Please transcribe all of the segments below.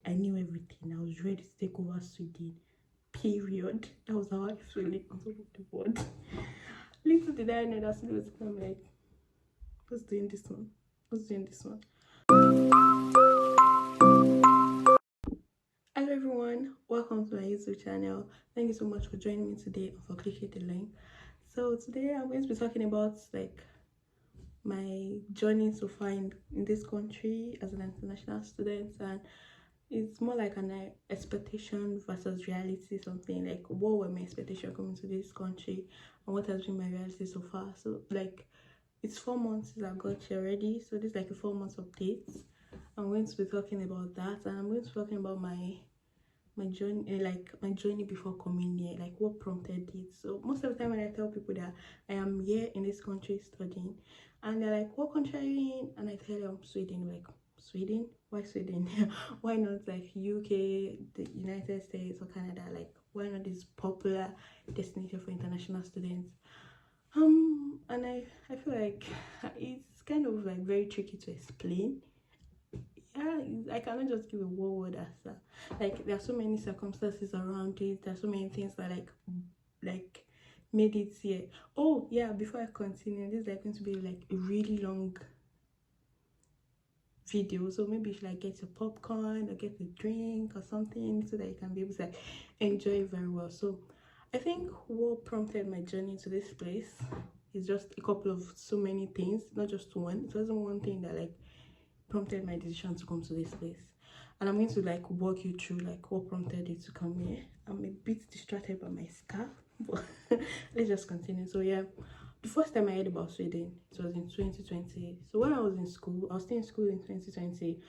I knew everything. I was ready to take over Sweden. Period. That was how I was feeling on top of the world. Little did I know that Sweden was gonna be like, what's doing this one? What's doing this one? Hello everyone, welcome to my YouTube channel. Thank you so much for joining me today and for clicking the link. So today I'm going to be talking about like my journey so far in this country as an international student, and it's more like an expectation versus reality, something like what were my expectations coming to this country and what has been my reality so far. So like it's 4 months since I got here already, so this is like a 4 months update. I'm going to be talking about that, and I'm going to be talking about my journey, like my journey before coming here, like what prompted it. So most of the time when I tell people that I am here in this country studying, and they're like, what country are you in? And I tell them Sweden. Like, Sweden? Why Sweden? Why not like UK, the United States, or Canada? Like, why not this popular destination for international students? And I feel like it's kind of like very tricky to explain. Yeah, I cannot just give a word answer. Like, there are so many circumstances around it. There are so many things that like made it here. Oh yeah, before I continue, this is like going to be like a really long video, so maybe you should like get your popcorn or get a drink or something so that you can be able to like enjoy it very well. So I think what prompted my journey to this place is just a couple of so many things, not just one. It wasn't one thing that like prompted my decision to come to this place, and I'm going to like walk you through like what prompted it to come here. I'm a bit distracted by my scarf, but let's just continue. So yeah, the first time I heard about Sweden, it was in 2020. So when I was in school, I was still in school in 2020.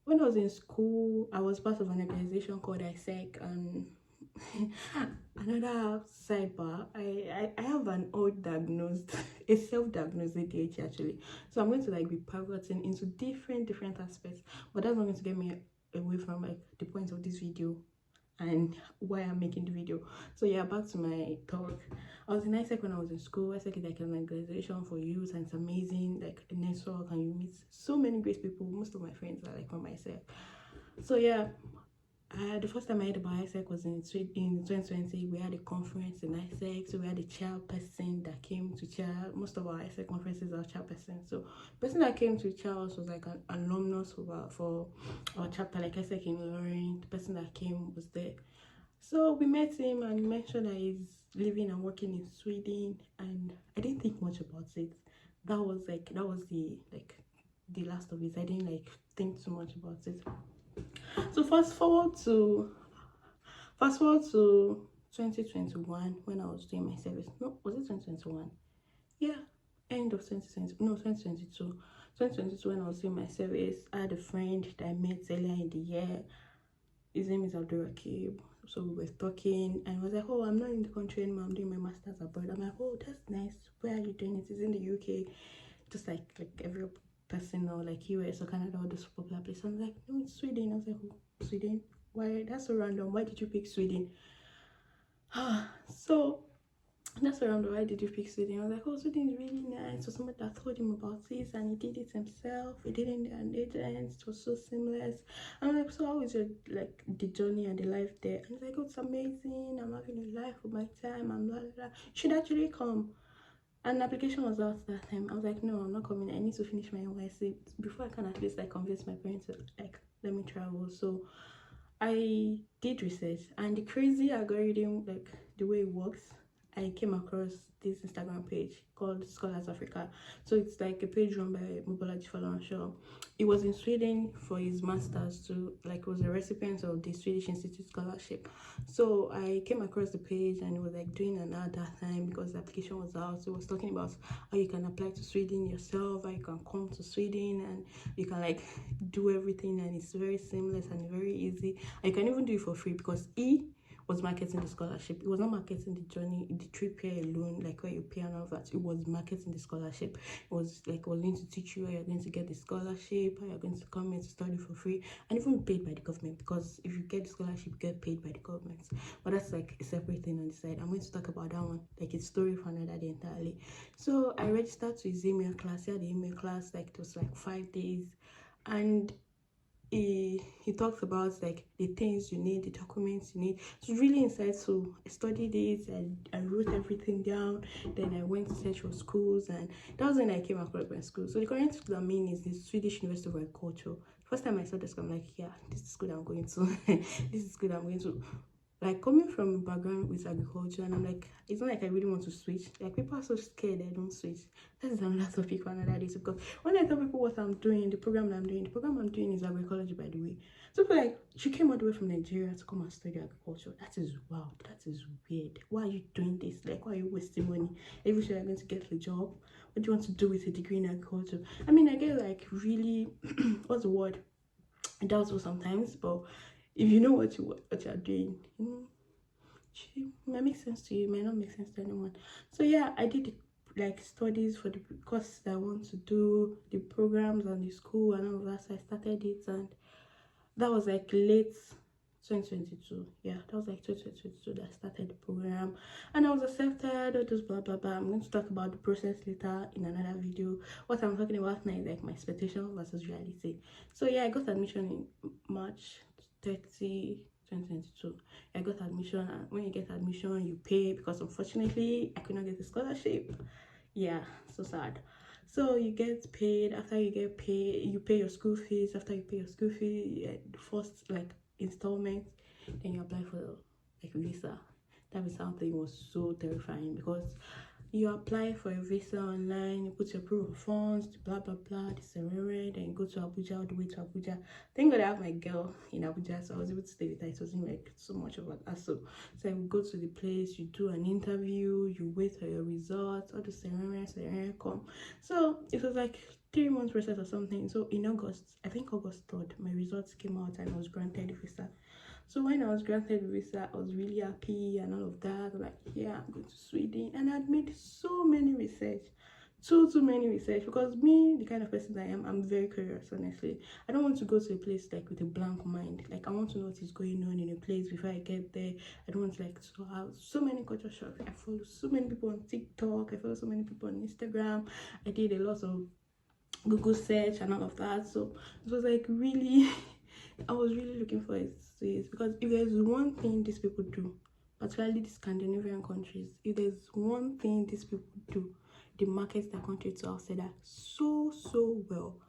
When I was in school, I was part of an organization called ISEC, and another sidebar, I have an old diagnosed, a self-diagnosed ADHD actually. So I'm going to like be pivoting into different aspects, but that's not going to get me away from like the point of this video and why I'm making the video. So yeah, back to my talk. I was in ISEC when I was in school. ISEC is like an organization for youth, and it's amazing, like a network, and you meet so many great people. Most of my friends are like from ISEC. So yeah, the first time I heard about ISEC was in 2020. We had a conference in ISEC, so we had a chairperson that came to chair. Most of our ISEC conferences are chairperson. So the person that came to chair us was like an alumnus for our chapter, like ISEC in Lorraine. The person that came was there. So we met him, and he mentioned that he's living and working in Sweden, and I didn't think much about it. That was the last of it. I didn't like think too much about it. So fast forward to 2021 when I was doing my service. No, was it 2021? Yeah, end of 2020. No, 2022. 2022 when I was doing my service, I had a friend that I met earlier in the year. His name is Abdulrakib. So we were talking, and I was like, oh, I'm not in the country anymore, I'm doing my master's abroad. I'm like, oh, that's nice. Where are you doing it? It's in the UK. Just like every person, or like US or Canada, or those popular places. I'm like, no, it's Sweden. I was like, oh, Sweden? Why? That's so random. Why did you pick Sweden? So that's so random. Why did you pick Sweden? I was like, oh, Sweden is really nice. So somebody that told him about this, and he did it himself. He did it in an agent. It was so seamless. I'm like, so how is your like the journey and the life there? And he's like, oh, it's amazing. I'm having a life of my time. I'm blah blah blah. You should actually come. And the application was out that time. I was like, no, I'm not coming. I need to finish my NYC before I can at least like convince my parents to like let me travel. So I did research, and the crazy algorithm, like the way it works, I came across this Instagram page called Scholars Africa. So it's like a page run by Mobolaji Falanshaw. He was in Sweden for his master's to like was a recipient of the Swedish Institute scholarship. So I came across the page, and it was like doing an ad that time because the application was out. So it was talking about how you can apply to Sweden yourself, how you can come to Sweden, and you can like do everything, and it's very seamless and very easy. And you can even do it for free because he was marketing the scholarship. It was not marketing the journey, the trip here alone, like where you pay and all that. It was marketing the scholarship. It was like, was going to teach you how you're going to get the scholarship, how you're going to come here to study for free, and even paid by the government, because if you get the scholarship, you get paid by the government. But that's like a separate thing on the side. I'm going to talk about that one, like a story for another day entirely. So I registered to his email class. He had the email class, like it was like 5 days, and he talks about like the things you need, the documents you need. It's really insightful. I studied it and I wrote everything down. Then I went to search for schools, and that was when I came across my school. So the current school I'm in is the Swedish University of Agriculture. First time I saw this, I'm like, yeah, this is good. I'm going to. This is good. I'm going to. Like, coming from a background with agriculture, and I'm like, it's not like I really want to switch. Like, people are so scared they don't switch. That is another topic for another day. Because when I tell people what I'm doing, the program I'm doing is agroecology, by the way. So people like, she came all the way from Nigeria to come and study agriculture. That is wild. That is weird. Why are you doing this? Like, why are you wasting money? Every year you're going to get a job. What do you want to do with a degree in agriculture? I mean, I get like really, what's the word? Doubtful sometimes, but if you know what you're doing, it might make sense to you, it might not make sense to anyone. So yeah, I did like studies for the courses that I want to do, the programs and the school and all of that. So I started it, and that was like late 2022. Yeah, that was like 2022 that I started the program, and I was accepted. All those blah blah blah. I'm going to talk about the process later in another video. What I'm talking about now is like my expectation versus reality. So yeah, I got admission in March 30, 2022. I got admission, and when you get admission you pay, because unfortunately I could not get a scholarship. Yeah, so sad. So you get paid. After you get paid, you pay your school fees. After you pay your school fee, the first like installment, then you apply for like visa. That visa thing was so terrifying, because you apply for a visa online, you put your proof of funds, blah blah blah, the ceremony, then you go to Abuja, all the way to Abuja. Thank God I have my girl in Abuja, so I was able to stay with her. It wasn't like so much of a hassle. So you go to the place, you do an interview, you wait for your results, all the ceremony come. So it was like 3 months process or something. So in August, I think August 3rd, my results came out and I was granted a visa. So when I was granted a visa, I was really happy and all of that. Like, yeah, I'm going to Sweden. And I'd made so many research. Too many research, because me, the kind of person I am, I'm very curious, honestly. I don't want to go to a place like with a blank mind. Like, I want to know what is going on in a place before I get there. I don't want to like to have so many culture shocks. I follow so many people on TikTok. I follow so many people on Instagram. I did a lot of Google search and all of that. So it was like really I was really looking for it, because if there's one thing these people do, particularly the Scandinavian countries, if there's one thing these people do, they market their country to outside that so well.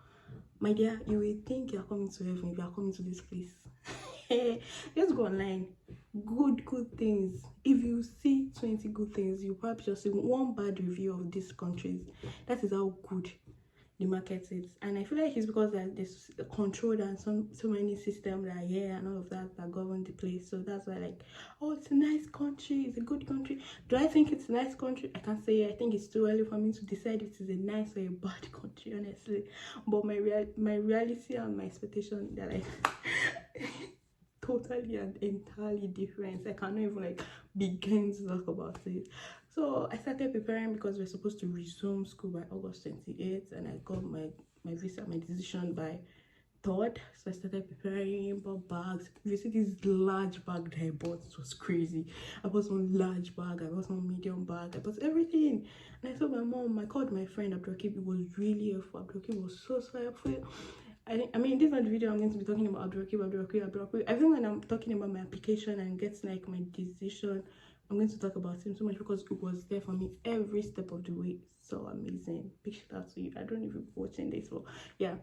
My dear, you will think you're coming to heaven if you're coming to this place. Just go online. Good things. If you see 20 good things, you probably just see one bad review of these countries. That is how good the market is. And I feel like it's because there's controlled and so many systems that are here and all of that govern the place. So that's why, like, oh, it's a nice country, it's a good country. Do I think it's a nice country? I can't say. I think it's too early for me to decide if it's a nice or a bad country, honestly. But my reality and my expectation, they're like totally and entirely different. I cannot even like begin to talk about it. So I started preparing, because we're supposed to resume school by August 28th, and I got my visa, my decision by 3rd. So I started preparing, bought bags. If you see this large bag that I bought, it was crazy. I bought one large bag, I bought one medium bag, I bought everything. And I told my mom, I called my friend Abdulrakib. It was really helpful. Abdulrakib was so helpful. I mean, this is not the video I'm going to be talking about Abdulrakib. I think when I'm talking about my application and getting like my decision, I'm going to talk about him so much, because it was there for me every step of the way. So amazing. Big shout out to you. I don't know if you're watching this, but yeah,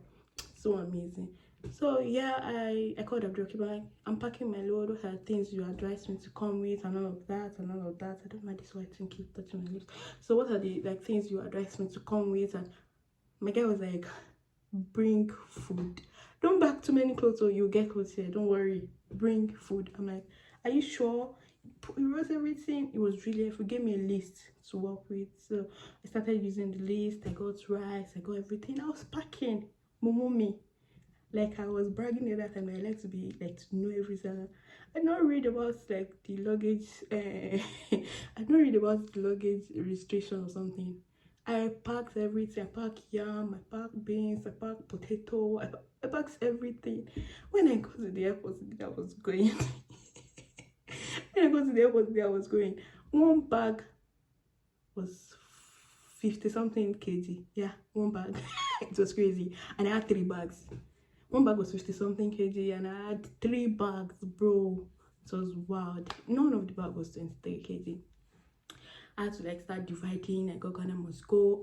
so amazing. So yeah, I called Abdulrakib, like, I'm packing my load. What are things you advise me to come with, and all of that and all of that. I don't know, this white thing keep touching my lips. So what are the like things you advise me to come with? And my guy was like, bring food. Don't pack too many clothes, or you'll get clothes here. Don't worry, bring food. I'm like, are you sure? He wrote everything. It was really helpful. Gave me a list to work with. So I started using the list. I got rice, I got everything. I was packing momomi, like I was bragging at that time. I like to be like to know everything. I don't read about like the luggage I don't read about the luggage restriction or something. I packed everything. I packed yam, I packed beans, I packed potato, I packed everything. When I got to the airport, I was going when I got to the airport, I was going, one bag was 50 something kg. Yeah, one bag. It was crazy. And I had 3 bags. One bag was 50 something kg, and I had 3 bags, bro. It was wild. None of the bag was 23 kg. I had to like start dividing. I got Ghana must go.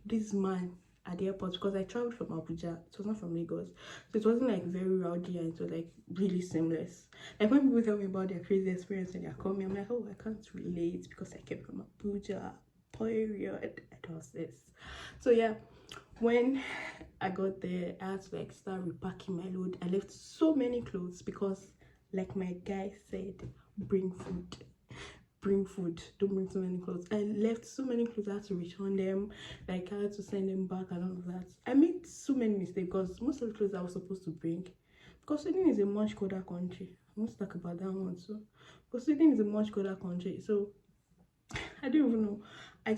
This man at the airport, because I traveled from Abuja. It was not from Lagos, so it wasn't like very rowdy, and it was like really seamless. Like when people tell me about their crazy experience when they're coming, I'm like, oh, I can't relate because I came from Abuja. Period. It was this. So yeah, when I got there, I had to like start repacking my load. I left so many clothes because, like my guy said, bring food. Bring food, don't bring so many clothes. I left so many clothes, I had to return them, like I had to send them back and all of that. I made so many mistakes because most of the clothes I was supposed to bring, because Sweden is a much colder country. I want to talk about that one too, because Sweden is a much colder country. So I don't even know. I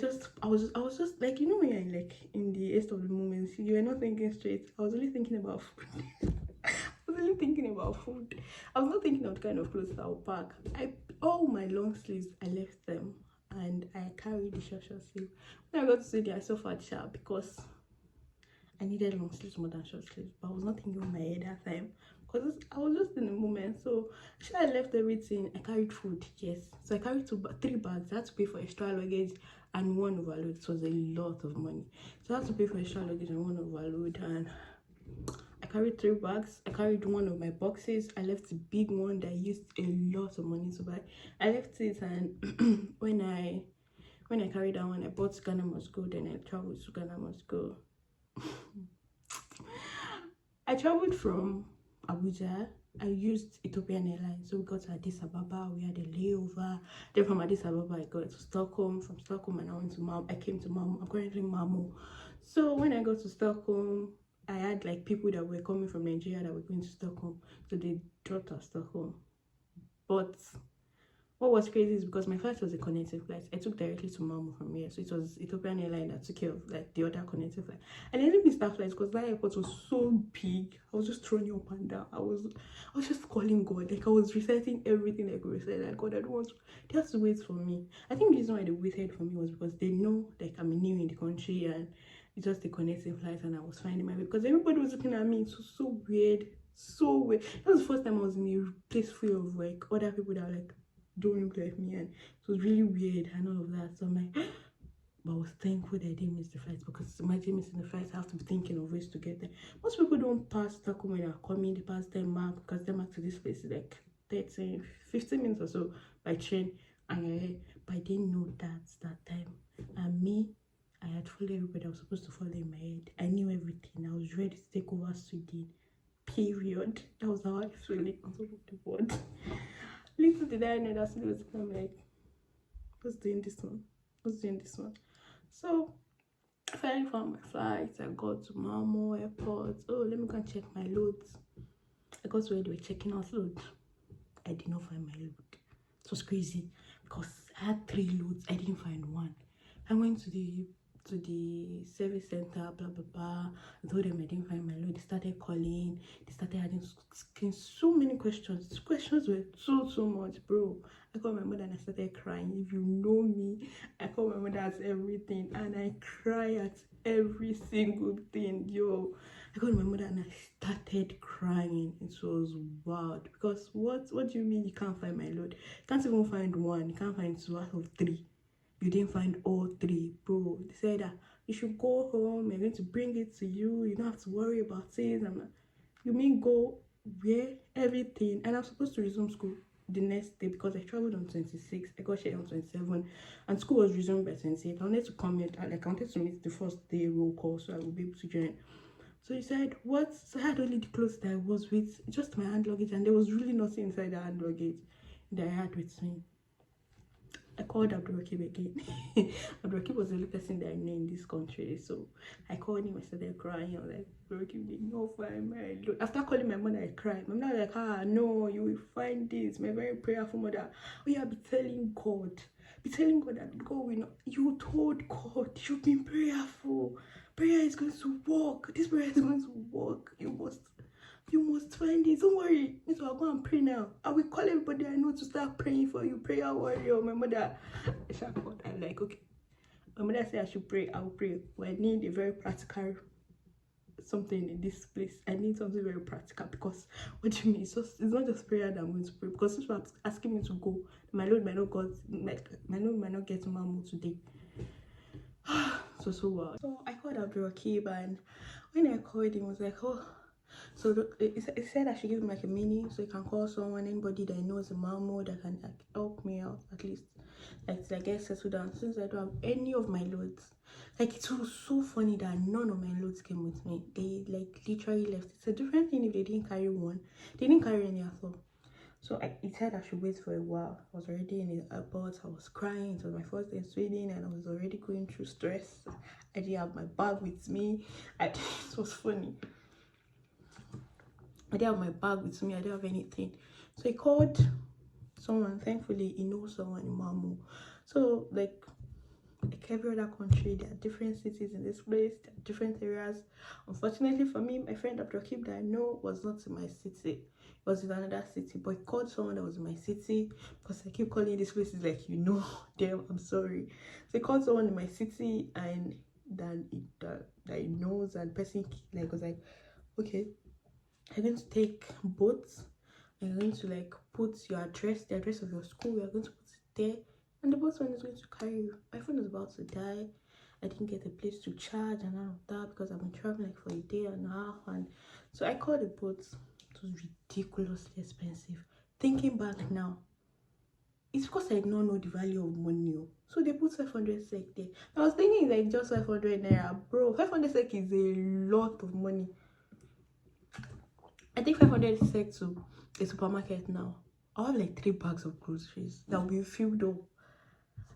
was just like, you know, when you're like in the midst of the moments, you are not thinking straight. I was only thinking about food. I was only thinking about food. I was not thinking of the kind of clothes I'll pack. All my long sleeves, I left them, and I carried the short sleeve. When I got to Sweden, I suffered sharp because I needed long sleeves more than short sleeves, but I was not thinking on my head that time because I was just in the moment. So after I left everything, I carried food. Yes, so I carried 3 bags. I had to pay for extra luggage and one overload. It was a lot of money, so I had to pay for extra luggage and one overload. And I carried 3 bags. I carried one of my boxes. I left the big one that I used a lot of money to buy. I left it, and when I carried that one, I bought Ghana Must Go. Then I traveled to Ghana Must Go. I traveled from Abuja. I used Ethiopian Airlines, so we got to Addis Ababa. We had a layover. Then from Addis Ababa, I got to Stockholm. From Stockholm, and I went to Malmo. I came to Malmo. I'm currently in Malmo. So when I got to Stockholm, I had like people that were coming from Nigeria that were going to Stockholm, so they dropped at Stockholm. But what was crazy is because my flight was a connecting flight. I took directly to Malmo from here, so it was Ethiopian Airlines that took care of like the other connecting flight. And I didn't miss that flight because that airport was so big. I was just throwing up and down. I was just calling God. Like I was reciting everything I could recite. Like, God, I don't want to. They had to wait for me. I think the reason why they waited for me was because they know like I'm new in the country and it's just a connecting flight, and I was finding my way because everybody was looking at me. It was so weird, so weird. That was the first time I was in a place full of like other people that were like don't look like me, and it was really weird and all of that. So I'm like, but I was thankful that I didn't miss the flight, because imagine missing the flight, I have to be thinking of ways to get there. Most people don't pass Stockholm when they're coming, they pass Denmark, because Denmark to this place is like 15 minutes or so by train. And but I didn't know that time. And me, I had followed everybody I was supposed to follow in my head. I knew everything. I was ready to take over Sweden. Period. That was how I felt on top of the board. Little did I know that Sweden was gonna be like, who's doing this one? Who's doing this one? So I finally found my flight. I got to Malmo airport. Oh, let me go and check my loads. I got to where they were checking out loads. I did not find my load. It was crazy because I had 3 loads. I didn't find one. I went to the service center, blah blah blah. I told them I didn't find my load. They started calling. They started asking so many questions. The questions were so much, bro. I called my mother and I started crying. If you know me, I call my mother at everything, and I cry at every single thing. Yo, I called my mother and I started crying. It was wild because what do you mean you can't find my load? You can't even find one. You can't find 2 out of 3. You didn't find all 3, bro. They said that you should go home. We're going to bring it to you. You don't have to worry about it. I'm like, you mean go where? Everything. And I'm supposed to resume school the next day because I traveled on 26. I got here on 27, and school was resumed by 28. I wanted to come in, like I wanted to meet the first day roll call so I would be able to join. So he said, what? So I had only the clothes that I was with, just my hand luggage, and there was really nothing inside the hand luggage that I had with me. I called Abdulrakib again. Abdulrakib was the only person that I knew in this country. So I called him, I started crying. I was like, Abdulrakib did not find my load. After calling my mother, I cried. My mother was like, no, you will find this. My very prayerful mother. Oh yeah, be telling God. Be telling God that God will not. You told God, you've been prayerful. Prayer is going to work. This prayer is going to work. You must find it. Don't worry. So I'll go and pray now. I will call everybody I know to start praying for you. Prayer warrior. My mother, I'm like, okay. My mother said I should pray. I will pray. But I need a very practical something in this place. I need something very practical, because what do you mean? It's not just prayer that I'm going to pray, because since you're asking me to go, my load might not got like my load might not get to Mamu today. So well. So I called Abdul Rakib, and when I called him, I was like, oh, so it said I should give him like a mini, so he can call someone, anybody that knows a Mamu that can like help me out at least, like to like get settled down, since I don't have any of my loads. Like, it was so funny that none of my loads came with me. They like literally left. It's a different thing if they didn't carry one. They didn't carry any at all. So it said I should wait for a while. I was already in the airport. I was crying. It was my first day in Sweden, and I was already going through stress. I didn't have my bag with me. It was funny. I didn't have my bag with me. I didn't have anything. So he called someone. Thankfully, he knows someone in Mamu. So like every other country, there are different cities in this place, there are different areas. Unfortunately for me, my friend Abdulrakib that I know was not in my city. It was in another city, but he called someone that was in my city, because I keep calling this places like, you know, damn, I'm sorry. So he called someone in my city, and that he knows, and person like was like, okay, I'm going to take boats. I'm going to like put your address, the address of your school, we are going to put it there, and the boat one is going to carry you. My phone is about to die. I didn't get a place to charge and all of that, because I've been traveling like for a day and a half, and so I called the boat. It was ridiculously expensive. Thinking back now, it's because I did not know the value of money. So they put 500 sec there. I was thinking like just 500 naira, bro. 500 sec is a lot of money. I think 500 sec to a supermarket now. I have like 3 bags of groceries that will be filled up.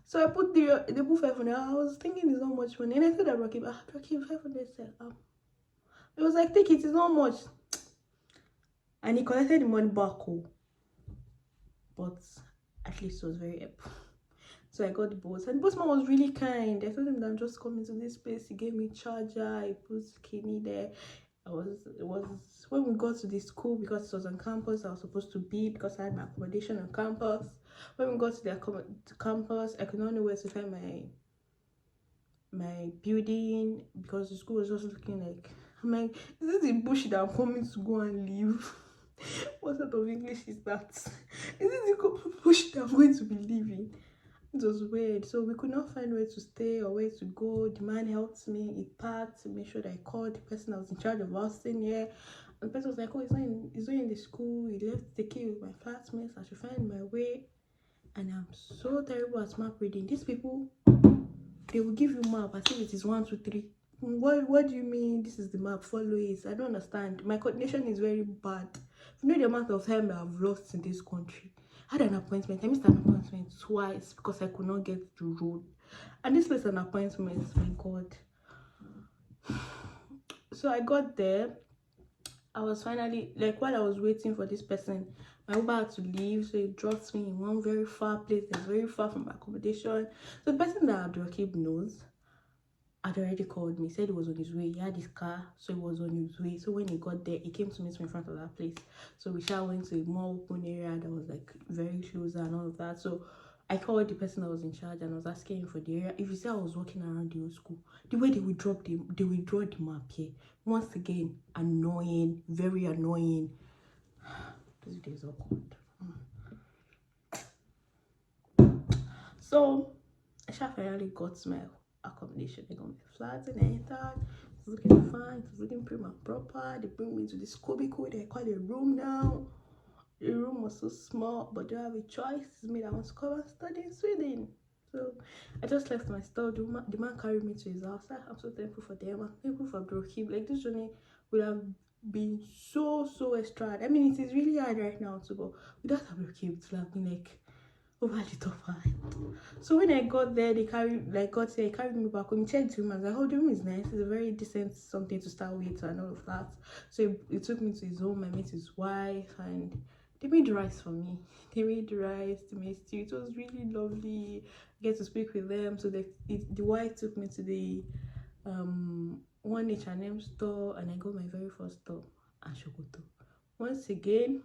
So I put the put 500. I was thinking it's not much money, and I said that Rakib, 500 sec. It was like, take it, it's not much. And he collected the money back, but at least it was very helpful. So I got the boss, and the bossman was really kind. I told him that I'm just coming to this place. He gave me charger. He put Kenny there. It was when we got to the school, because it was on campus. I was supposed to be, because I had my accommodation on campus. When we got to the campus, I could not know where to find my building, because the school was just looking like, I'm like, is this the bush that I'm coming to go and live? What sort of English is that? Is this the bush that I'm going to be living? It was weird. So we could not find where to stay or where to go. The man helped me. He packed to make sure that I called the person that was in charge of us staying here. And the person was like, oh, he's not in the school. He left the key with my flatmates. I should find my way. And I'm so terrible at map reading. These people, they will give you map as if it is 1, 2, 3. What do you mean this is the map? Follow it. I don't understand. My coordination is very bad. You know the amount of time I've lost in this country. I had an appointment. I missed an appointment twice because I could not get the road. And this was an appointment, my God. So I got there. I was finally, like, while I was waiting for this person, my Uber had to leave, so it dropped me in one very far place that's very far from my accommodation. So the person that Abdulrakib knows had already called me, said he was on his way. He had his car, so he was on his way. So when he got there, he came to meet me in front of that place. So we went to a more open area that was like very close and all of that. So I called the person that was in charge, and I was asking him for the area. If you say I was walking around the old school, the way they would draw the map here. Once again, annoying, very annoying. Those days are cold. So I finally got my accommodation. I got my flat and I entered. It's looking fine, it's looking prim and proper. They bring me to this cubicle, they call it a room now. The room was so small, but they have a choice. It's me that wants to come and study in Sweden. So I just left my stuff. The man carried me to his house. I'm so thankful for them. I'm thankful for Abdulrakib. Like, this journey would have been so extra hard. I mean, it is really hard right now too, but without Abdulrakib, it would have been like over the top high. So when I got there, they carried me back home. Checked the room. I was like, oh, the room is nice. It's a very decent something to start with and all of that. So he took me to his home. I met his wife, and they made rice for me. They made rice, they made stew. It was really lovely. I get to speak with them. So the wife took me to the one H&M store, and I got my very first top at Sokoto. Once again,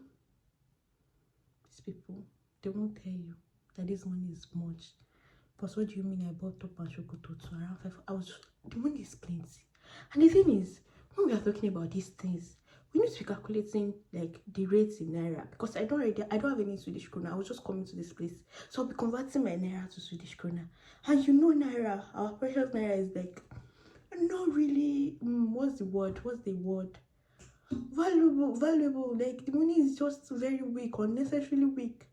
these people, they won't tell you that this money is much. But what do you mean I bought top and Sokoto to around 5? The money is plenty. And the thing is, when we are talking about these things, we need to be calculating like the rates in naira, because I don't have any Swedish krona. I was just coming to this place, so I'll be converting my naira to Swedish krona. And you know, naira, our precious naira is like not really what's the word, valuable. Like the money is just very weak, unnecessarily weak.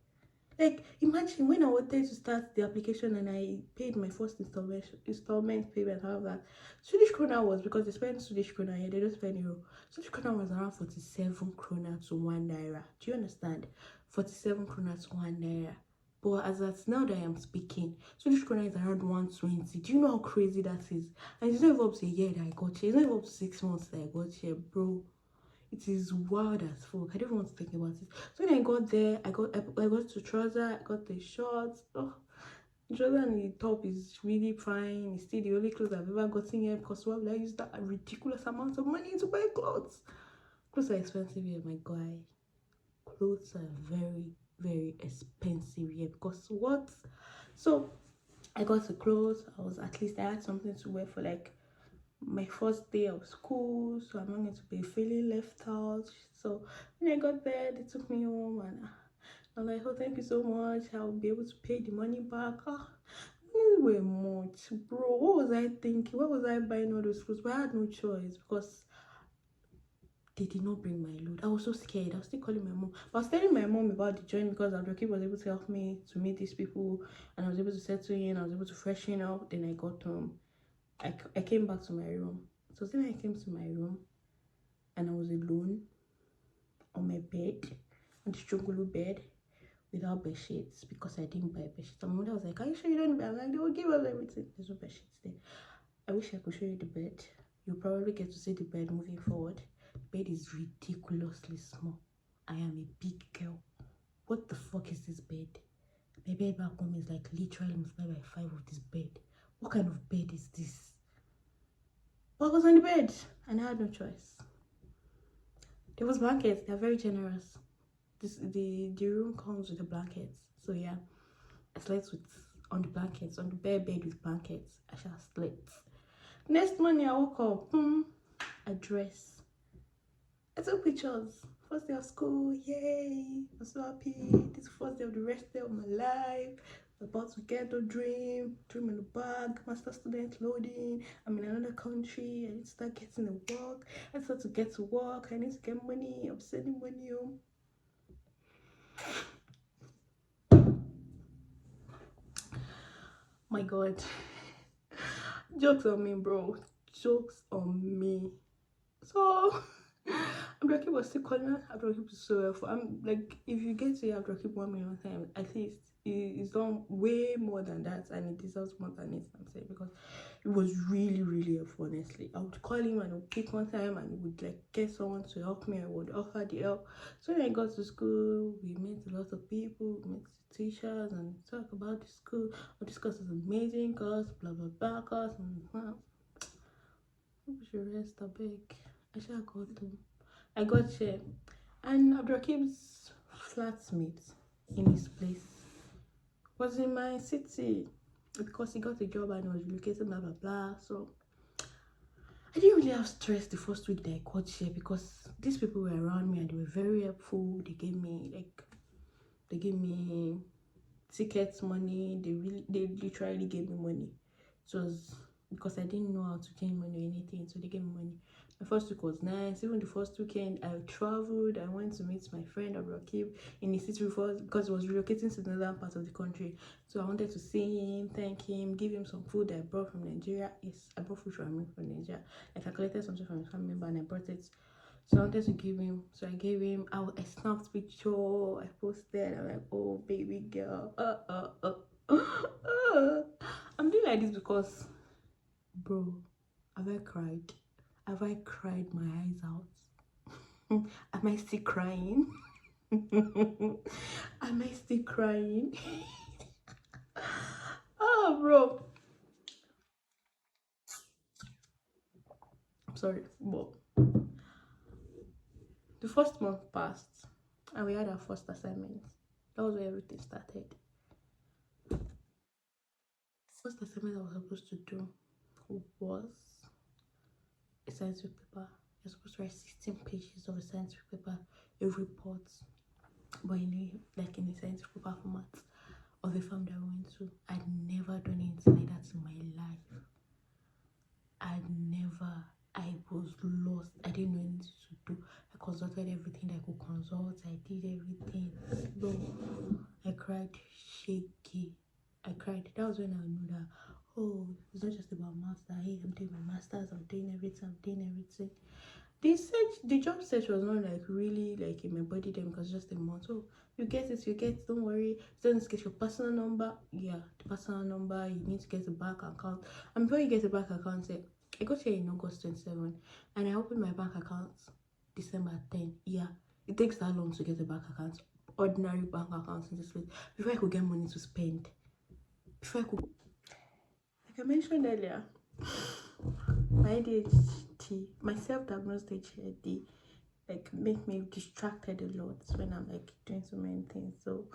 Like, imagine when I wanted to start the application and I paid my first installment payment, however, Swedish krona was, because they spend Swedish krona here, they don't spend euro. Swedish krona was around 47 krona to 1 naira. Do you understand? 47 krona to 1 naira. But as at now that I am speaking, Swedish krona is around 120. Do you know how crazy that is? And it's not even up to a year that I got here. It's not even up to 6 months that I got here, bro. It is wild as fuck. I don't want to think about it. So when I got there, I got the trouser, I got the shorts. Oh, the trouser and the top is really fine. It's still the only clothes I've ever gotten here, because why would I use that ridiculous amount of money to buy clothes? Clothes are expensive here, my guy. Clothes are very, very expensive here, because what? So I got the clothes. I had something to wear for like my first day of school, so I'm not going to be feeling left out. So when I got there, they took me home, and I'm like, oh, thank you so much, I'll be able to pay the money back. Anyway, much, bro. What was I thinking? What was I buying all those clothes? But I had no choice, because they did not bring my load. I was so scared. I was still calling my mom. But I was telling my mom about the journey, because Abdulkib was able to help me to meet these people, and I was able to settle in. I was able to freshen up. Then I got home. I came back to my room. So then I came to my room, and I was alone on my bed, on the struggle bed, without bed sheets, because I didn't buy bed sheets. And my mother was like, are you sure you don't buy? I'm like, they will give us everything. There's no bed sheets there. I wish I could show you the bed. You'll probably get to see the bed moving forward. The bed is ridiculously small. I am a big girl. What the fuck is this bed? My bed back home is like literally multiplied by 5 of this bed. What kind of bed is this? But I was on the bed, and I had no choice. There was blankets. They're very generous. The room comes with the blankets. So yeah, I slept on the blankets, on the bare bed with blankets. I shall slept. Next morning I woke up. A dress. I took pictures. First day of school, yay! I'm so happy. This is the first day of the rest day of my life. About to get a dream in the bag, master student loading. I'm in another country. I need to start getting to work. I start to get to work. I need to get money. I'm sending money home. My god. Jokes on me, bro. Jokes on me. So Abdulkib was still calling her. Abdulkib was so helpful. I'm like, if you get to hear Abdulkib 1 million times, at least he's done way more than that, and he deserves more than it. I'm saying, because it was really, really helpful. Honestly, I would call him and I would pick one time, and he would like get someone to help me. I would offer the help. So when I got to school, we met a lot of people. We met teachers and talk about the school. This course is amazing. Course, blah blah blah. Course, and we should rest a bit. I shall go to. I got here, and Abdulkib's flatmate in his place was in my city, because he got a job and was relocating, blah blah blah. So I didn't really have stress the first week that I got here, because these people were around me and they were very helpful. They gave me tickets money. They literally gave me money. It was because I didn't know how to gain money or anything, so they gave me money. The first week was nice. Even the first weekend, I traveled. I went to meet my friend Abdulkib in the city before, because he was relocating to another part of the country. So I wanted to see him, thank him, give him some food that I brought from Nigeria. Yes, I brought food from Nigeria. Like, I collected something from his family member and I brought it. So I wanted to give him. So I gave him. I snapped picture. I posted. I'm like, oh baby girl. I'm doing like this because, bro, have I cried? Have I cried my eyes out? Am I still crying? Am I still crying? Oh, bro. I'm sorry, but the first month passed and we had our first assignment. That was where everything started. The first assignment I was supposed to do was a science paper. you're supposed to write 16 pages of a scientific paper, a report, but in a scientific paper format of a farm that I went to. I'd never done anything like that in my life. I was lost. I didn't know anything to do. I consulted everything that I could consult. I did everything. No, I cried shaky. I cried. That was when I knew that, oh, it's not just about master. Hey, I'm doing my masters. I'm doing everything. The job search was not like really like in my body then, because just a month. So you get it, don't worry. You need to get your personal number. Yeah, the personal number, you need to get a bank account. And before you get a bank account, I got here in August 27 and I opened my bank account December 10. Yeah, it takes that long to get a bank account. Ordinary bank account in this place. Before I could get money to spend. Before I could, like I mentioned earlier, my ADHD, my self-diagnosed ADHD, like make me distracted a lot when I'm like doing so many things. So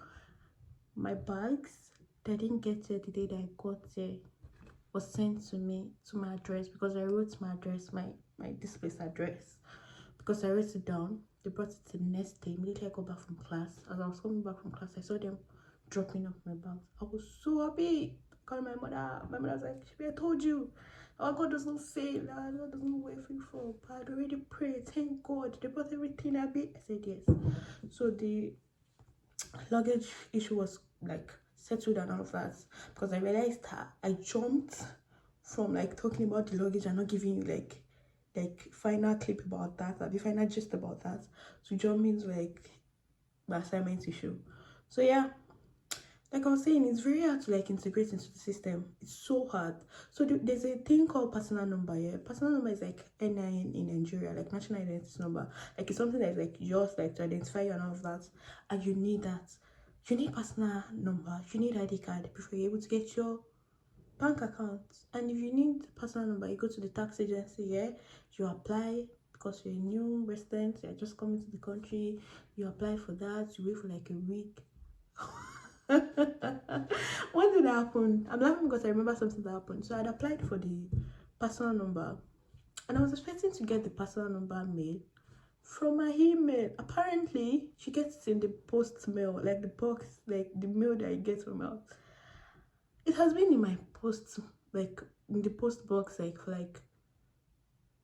my bags that didn't get here the day that I got there was sent to me to my address, because I wrote my address, my this place address, because I wrote it down. They brought it the next day. Immediately I got back from class. As I was coming back from class, I saw them dropping off my bags. I was so happy. Called my mother. My mother was like, I told you, our God does not fail. Our God does not wait for you for bad. Already prayed. Thank God. They brought everything. I said yes. So the luggage issue was like settled and all of that, because I realized that I jumped from like talking about the luggage and not giving you like final clip about that, like the final gist about that, to jump into like my assignment issue. So yeah, like I was saying, it's very hard to like integrate into the system. It's so hard. So there's a thing called personal number. Yeah, personal number is like NIN in Nigeria, like national identity number. Like it's something that's like just like to identify you and all of that. And you need that. You need personal number. You need ID card before you're able to get your bank account. And if you need personal number, you go to the tax agency. Yeah, you apply, because you're a new resident. You're just coming to the country. You apply for that. You wait for like a week. What did happen? I'm laughing because I remember something that happened. So I'd applied for the personal number and I was expecting to get the personal number mail from my email. Apparently she gets it in the post mail, like the box, like the mail that I get from her. It has been in my post, like in the post box, like for like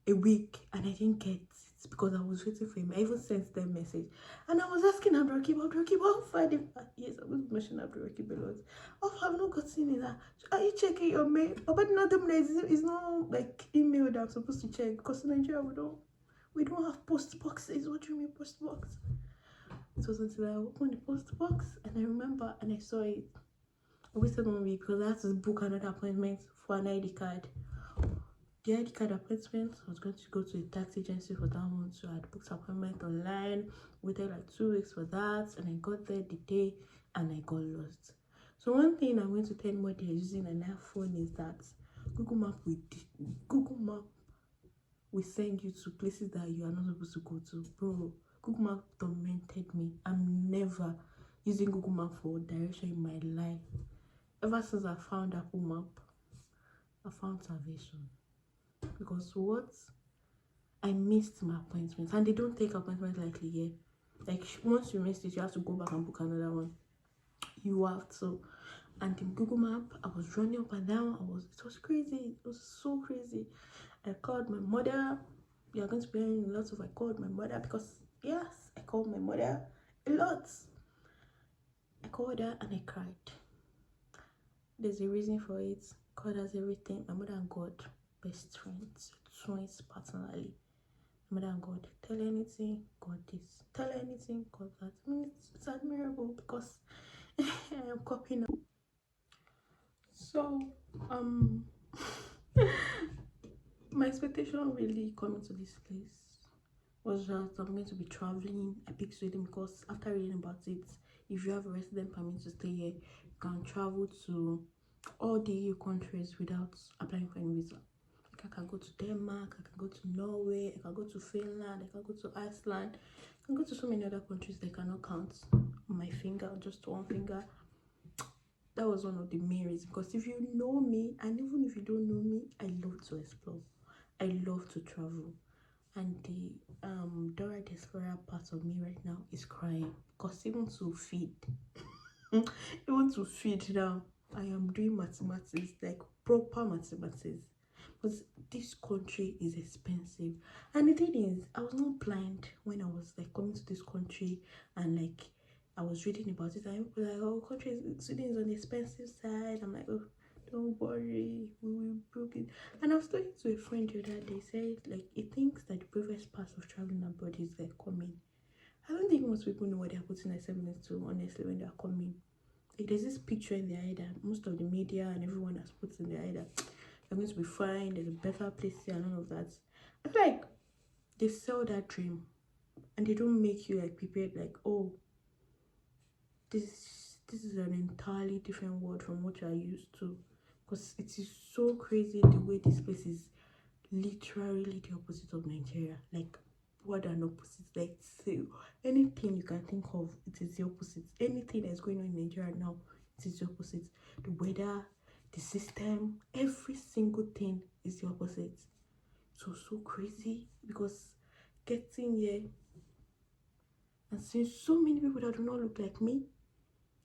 a week, and I didn't get it because I was waiting for him. I even sent them message and I was asking Abdurraqib, how far they, yes, I was mentioning Abdurraqib a lot. How far I've not gotten it? Are you checking your mail? But not them, is not like email that I'm supposed to check, because in Nigeria we don't have post boxes. What do you mean post box? It was until I opened the post box and I remember and I saw it. I waited 1 week because I had to book another appointment for an ID card. The ID card appointment, I was going to go to the tax agency for that one, so I had booked appointment online, waited like 2 weeks for that, and I got there the day and I got lost. So one thing I'm going to tell anybody using an iPhone is that Google Map will send you to places that you are not supposed to go to. Bro, Google Map tormented me. I'm never using Google Map for direction in my life. Ever since I found Apple Map, I found salvation. Because what? I missed my appointment, and they don't take appointments lightly here. Like once you missed it, you have to go back and book another one. You have to. And in Google Map, I was running up and down. It was crazy. It was so crazy. I called my mother. You're going to be hearing a lot of I called my mother, because yes, I called my mother a lot. I called her and I cried. There's a reason for it. God has everything. My mother and God, best friends, twins personally. My mother and God, tell her anything, God this. Tell her anything, God that. I mean, it's admirable because I am copying. So, my expectation really coming to this place was that I'm going to be traveling. I picked Sweden because after reading about it, if you have a resident permit to stay here, you can travel to all the EU countries without applying for any visa. Like I can go to Denmark, I can go to Norway, I can go to Finland, I can go to Iceland, I can go to so many other countries that I cannot count on my finger, just one finger. That was one of the main reasons, because if you know me, and even if you don't know me, I love to explore. I love to travel. and the Dora the Explorer part of me right now is crying because even to feed now, I am doing mathematics, like proper mathematics, because this country is expensive. And the thing is, I was not blind when I was like coming to this country, and like I was reading about it, and people were like, oh, Sweden is on the expensive side. I'm like, oh, don't worry, we will book it. And I was talking to a friend the other day, said like he thinks that the bravest part of traveling abroad is like coming. I don't think most people know what they're putting themselves into, honestly, when they're coming. Like there's this picture in their head that most of the media and everyone has put in their head that you're going to be fine, there's a better place here and all of that. I feel like they sell that dream and they don't make you like prepared, like, oh, this is an entirely different world from what you're used to. Because it is so crazy the way this place is literally the opposite of Nigeria. Like what an opposite. Like so anything you can think of, it is the opposite. Anything that's going on in Nigeria now, it is the opposite. The weather, the system, every single thing is the opposite. So crazy because getting here and seeing so many people that do not look like me,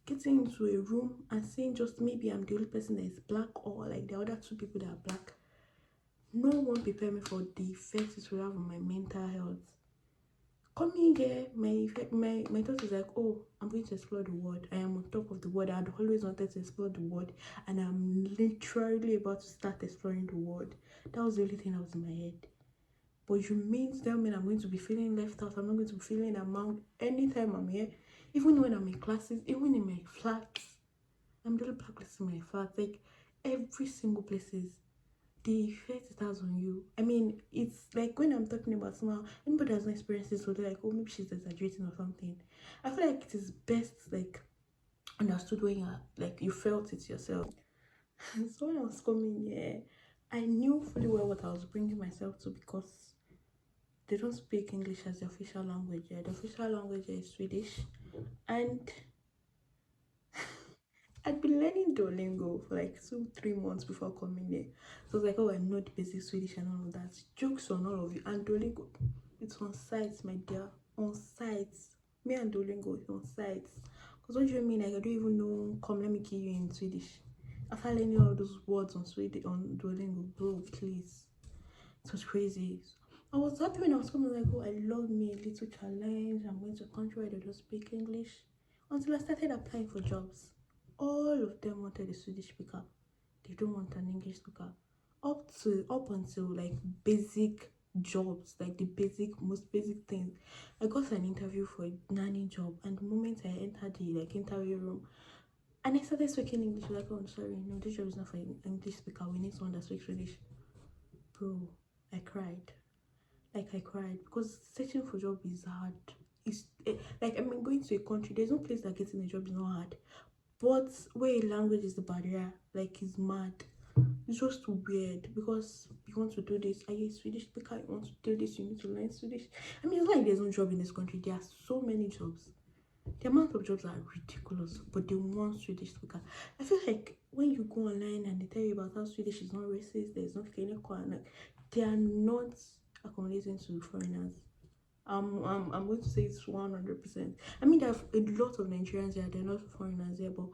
getting into a room and seeing just maybe I'm the only person that is black or like the other two people that are black. No one prepared me for the effects it will have on my mental health. Coming here, my thought is like, oh, I'm going to explore the world. I am on top of the world. I'd always wanted to explore the world, and I'm literally about to start exploring the world. That was the only thing that was in my head. But you mean tell me I'm going to be feeling left out? I'm not going to be feeling among anytime I'm here, even when I'm in classes, even in my flats. I'm the only black person in my flat. Like every single places, the effect it has on you. I mean, it's like when I'm talking about somehow, anybody has no experiences, so they're like, oh, maybe she's exaggerating or something. I feel like it is best like understood when you're like you felt it yourself. So when I was coming here, I knew fully well what I was bringing myself to because they don't speak English as the official language here. The official language here is Swedish, and I'd been learning Duolingo for like 2-3 months before coming here. So I was like, oh, I know the basic Swedish and all of that. Jokes on all of you. And Duolingo, it's on sites, my dear. On sites. Me and Duolingo is on sites. Because what do you mean? Like, I don't even know, come, let me kill you in Swedish. After learning all those words on Swedish, on Duolingo, bro, please. It was crazy. I was happy when I was coming, like, oh, I love me a little challenge. I'm going to a country where they don't speak English. Until I started applying for jobs. All of them wanted a Swedish speaker. They don't want an English speaker. Up until like basic jobs, like the most basic things. I got an interview for a nanny job, and the moment I entered the like interview room and I started speaking English, like, oh, I'm sorry, no, this job is not for an English speaker. We need someone that speaks Swedish. Bro, I cried. Like I cried because searching for a job is hard. It's like I mean going to a country, there's no place that getting a job is not hard. But where language is the barrier, like it's mad. It's just weird because you want to do this. Are you a Swedish speaker? You want to do this, you need to learn Swedish. I mean, it's not like there's no job in this country. There are so many jobs. The amount of jobs are ridiculous, but they want Swedish speaker. I feel like when you go online and they tell you about how Swedish is not racist, there's no clinical, and like they are not accommodating to foreigners. I'm going to say it's 100%. I mean, there are a lot of Nigerians here. They're not foreigners here, but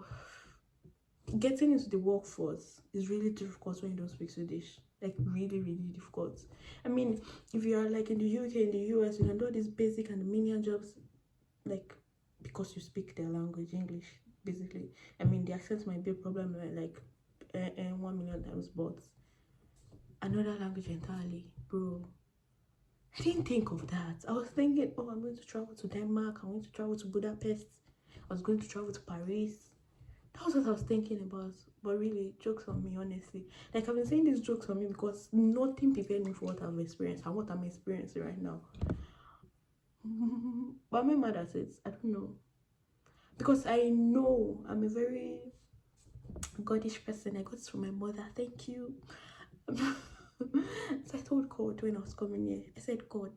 getting into the workforce is really difficult when you don't speak Swedish. Like really difficult. I mean, if you are like in the UK, in the US, you can do these basic and menial jobs, like because you speak their language, English, basically. I mean, the accent might be a problem, like 1 million times, but another language entirely, bro. I didn't think of that. I was thinking, oh, I'm going to travel to Denmark. I'm going to travel to Budapest. I was going to travel to Paris. That was what I was thinking about. But really, jokes on me, honestly. Like, I've been saying these jokes on me because nothing prepared me for what I've experienced and what I'm experiencing right now. But I'm mad at it. I don't know. Because I know I'm a very goddish person. I got this from my mother. Thank you. So I told God when I was coming here, I said, God,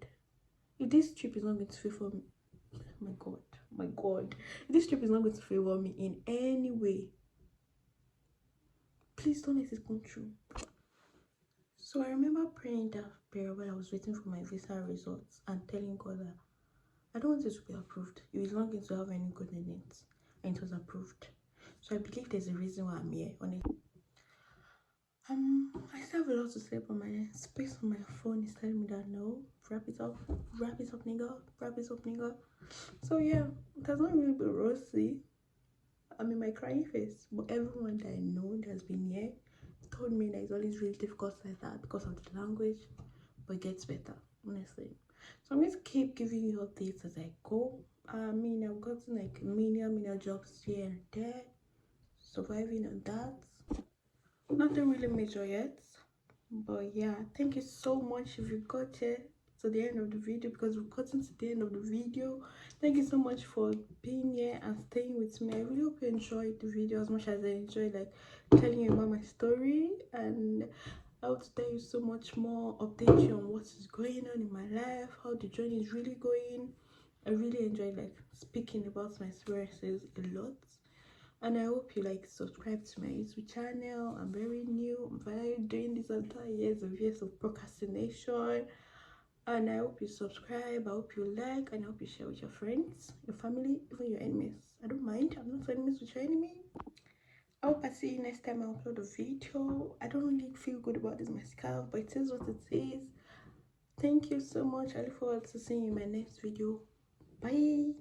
if this trip is not going to favor me, my God, if this trip is not going to favor me in any way, please don't let it come true. So I remember praying that prayer when I was waiting for my visa results and telling God that I don't want it to be approved. It was not going to have any good in it, and it was approved. So I believe there's a reason why I'm here. Honestly, I still have a lot to say, but my space on my phone is telling me that no, wrap it up, nigga, wrap it up, nigga. So yeah, it has not really been rosy. I'm in my crying face, but everyone that I know that has been here told me that it's always really difficult like that because of the language, but it gets better, honestly. So I'm going to keep giving you updates as I go. I mean, I've gotten like menial jobs here and there, surviving on that. Nothing really major yet, but yeah, thank you so much if you got here to the end of the video, because we've gotten to the end of the video. Thank you so much for being here and staying with me. I really hope you enjoyed the video as much as I enjoyed like telling you about my story, and I want to tell you so much more, update you on what is going on in my life, how the journey is really going. I really enjoyed like speaking about my experiences a lot, and I hope you like subscribe to my YouTube channel. I'm very new. I'm finally doing this after years of procrastination, and I hope you subscribe. I hope you like, and I hope you share with your friends, your family, even your enemies. I don't mind. I'm not enemies with your enemy. I hope I see you next time I upload a video. I don't really feel good about this mascara, but it is what it is. Thank you so much. I look forward to seeing you in my next video. Bye.